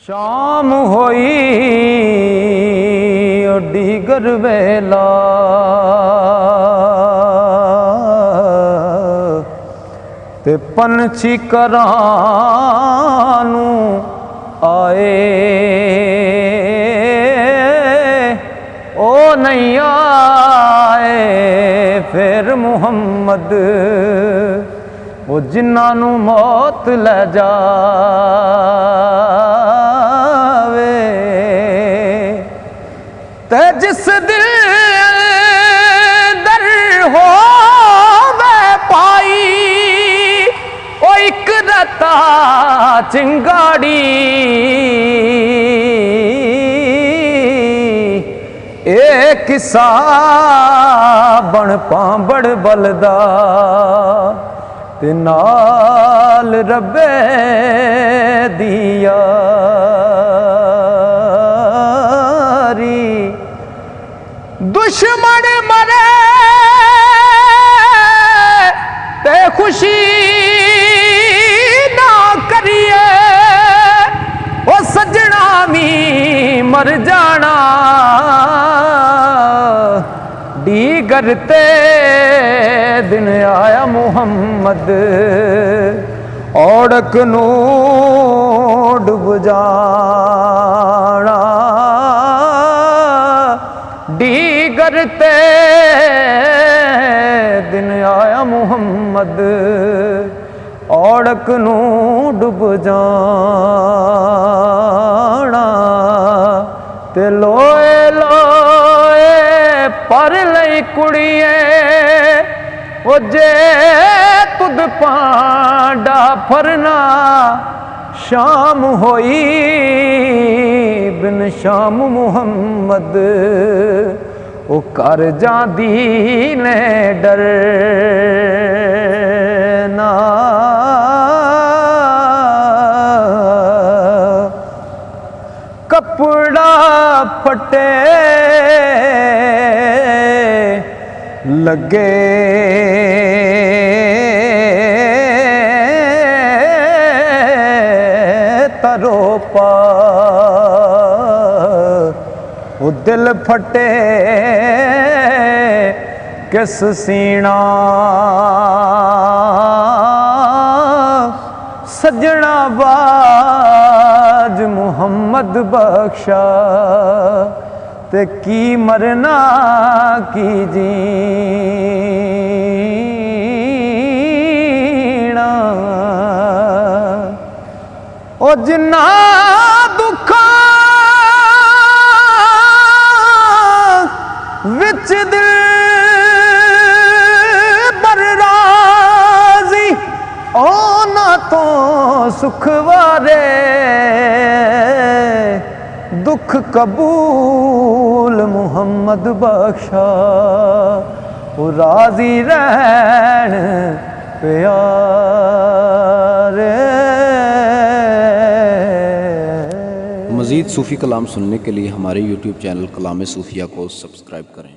शाम होई डीगर वेला ते पंछी करानू आए ओ नहीं आए फिर मुहम्मद वो जिन्हां नू मौत ले जावे ते जिस दिल दर होवे पाई ओ इक रता चिंगाड़ी एक किस्सा बन पांबड़ बलदा ते नाल रब्बे दी यारी दुश्मन मरे ते खुशी ना करिए ओ सजना मी मर जाना डीगर ते दिन आया मुहम्मद औड़क नू डुब जाना डीगर ते दिन आया मुहम्मद औड़क नू डुब जाना ते लोए लोए पर लई कुड़िए ओ जे तुद पांडा फरना शाम होई बिन शाम मुहम्मद ओ कर जांदी ने डरना कपड़ा फटे लगे तरो पा वो दिल फटे किस सीना सजना बाज मुहम्मद बख्शा ते की मरना की जीना ओ जिन्ना दुखा विच दिल बरराजी ओ ना तो सुख वारे दुख कबूल मुहम्मद बख्शा वो राजी रहन प्यारे। मज़ीद सूफ़ी कलाम सुनने के लिए हमारे YouTube चैनल कलाम सूफिया को सब्सक्राइब करें।